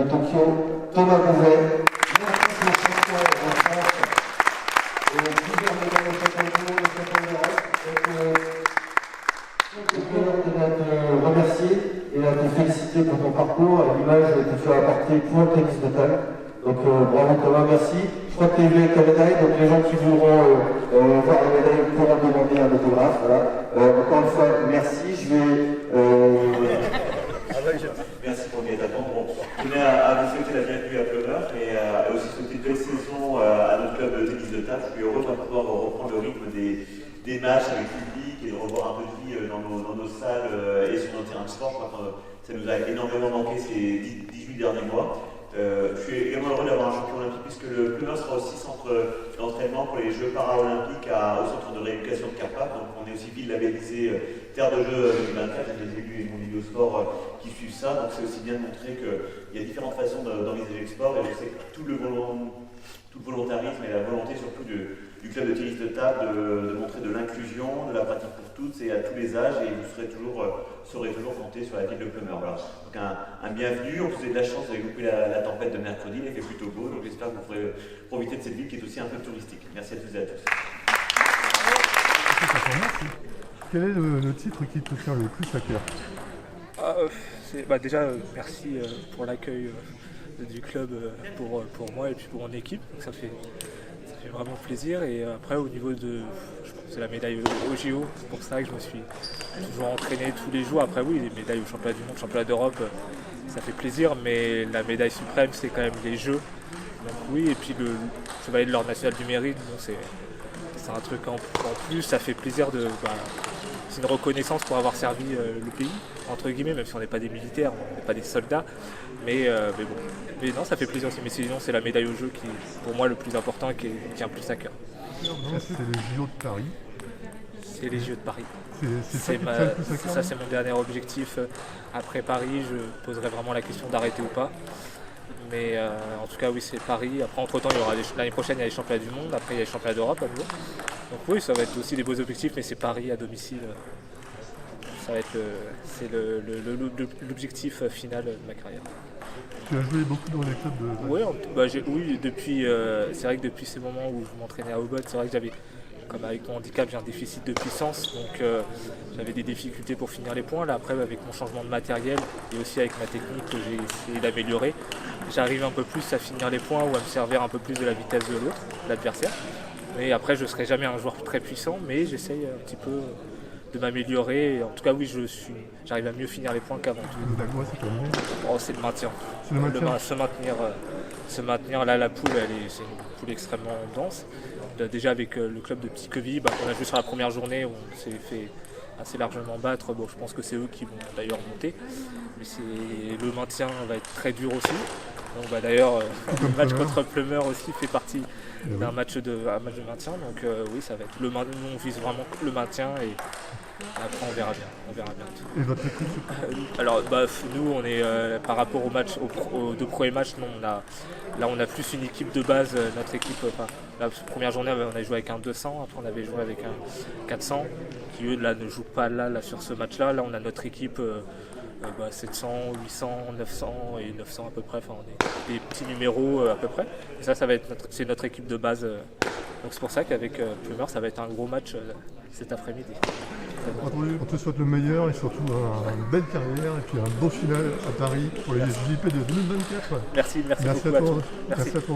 Tokyo, Thomas Bouvet. Merci champion en France. Et plusieurs médailles au championnat du monde et au championnat d'Europe. Donc, d'être remercié et à te féliciter pour ton parcours et l'image que tu as apportée pour le tennis de table. Donc bravo Thomas, merci. Je crois que tu es venu avec ta médaille, donc les gens qui voudront voir la médaille pourront demander un autographe. Voilà. Encore une fois, merci. Je vais. Merci pour mes attentes. Bon, je tenais à vous souhaiter la bienvenue à Plumeur et à aussi souhaiter une belle saison à notre club de tennis de table. Je suis heureux de pouvoir reprendre le rythme des matchs avec le public et de revoir un peu de vie dans nos salles et sur nos terrains de sport. Je crois que ça nous a énormément manqué ces 18 derniers mois. Je suis également heureux d'avoir un champion olympique puisque le Plumeur sera aussi centre d'entraînement pour les Jeux paralympiques au centre de rééducation de Carpath. Donc on est aussi ville labellisé Terre de Jeux 2024. J'ai des élus et mon milieu sport qui suivent ça. Donc c'est aussi bien de montrer qu'il y a différentes façons d'envisager le sport et je sais que tout le volontarisme et la volonté surtout du club de tennis de table de montrer de l'inclusion, de la pratique pour toutes et à tous les âges et vous saurez toujours compter sur la ville de Plumeur. Voilà. Donc un bienvenue, en plus vous avez de la chance, vous avez loupé la tempête de mercredi, il fait plutôt beau, donc j'espère que vous pourrez profiter de cette ville qui est aussi un peu touristique. Merci à tous et à tous. Quel est le titre qui te tient le plus à cœur? Déjà, merci pour l'accueil du club pour moi et puis pour mon équipe. Donc ça fait vraiment plaisir. Et après, au niveau de, je pense que c'est la médaille au JO, c'est pour ça que je me suis toujours entraîné tous les jours. Après, oui, les médailles au championnat du monde, championnat d'Europe, ça fait plaisir, mais la médaille suprême, c'est quand même les Jeux. Donc oui, et puis le chevalier de l'ordre national du mérite, bon, c'est un truc en plus, ça fait plaisir c'est une reconnaissance pour avoir servi le pays, entre guillemets, même si on n'est pas des militaires, on n'est pas des soldats, mais bon. Mais non, ça fait plaisir aussi, mais sinon c'est la médaille au jeu qui est pour moi le plus important et qui tient plus à cœur. C'est les JO de Paris. C'est les JO de Paris. Ça, c'est mon dernier objectif. Après Paris, je poserai vraiment la question d'arrêter ou pas. Mais en tout cas, oui, c'est Paris. Après, entre-temps, l'année prochaine, il y a les championnats du monde. Après, il y a les championnats d'Europe à nouveau. Donc oui, ça va être aussi des beaux objectifs, mais c'est Paris à domicile. Ça va être l'objectif final de ma carrière. Tu as joué beaucoup dans les clubs de... Oui, c'est vrai que depuis ces moments où je m'entraînais à Aubot, c'est vrai que j'avais, comme avec mon handicap, j'ai un déficit de puissance, donc j'avais des difficultés pour finir les points. Là, après, avec mon changement de matériel et aussi avec ma technique que j'ai essayé d'améliorer, j'arrive un peu plus à finir les points ou à me servir un peu plus de la vitesse de l'autre, l'adversaire. Mais après, je ne serai jamais un joueur très puissant, mais j'essaye un petit peu de m'améliorer. En tout cas, oui, j'arrive à mieux finir les points qu'avant. C'est le maintien. Se maintenir. Là, la poule, c'est une poule extrêmement dense. Déjà avec le club de Psikovi, on a joué sur la première journée, on s'est fait assez largement battre. Bon, je pense que c'est eux qui vont d'ailleurs monter. Mais le maintien va être très dur aussi. Donc d'ailleurs, le match contre Plumeur aussi fait partie d'un match de maintien. Donc oui, ça va être nous on vise vraiment le maintien et après on verra bien. Et votre équipe Alors nous on est par rapport aux deux premiers matchs, on a plus une équipe de base. Notre équipe, la première journée on a joué avec un 200, après on avait joué avec un 400 qui eux là ne jouent pas là sur ce match là. Là on a notre équipe 700, 800, 900 et 900 à peu près, on est des petits numéros à peu près. Et ça va être c'est notre équipe de base. Donc c'est pour ça qu'avec Plumeur, ça va être un gros match cet après-midi. On te souhaite le meilleur et surtout une belle carrière et puis un beau final à Paris pour les JP de 2024. Merci Merci beaucoup à toi. à tous. Merci à toi.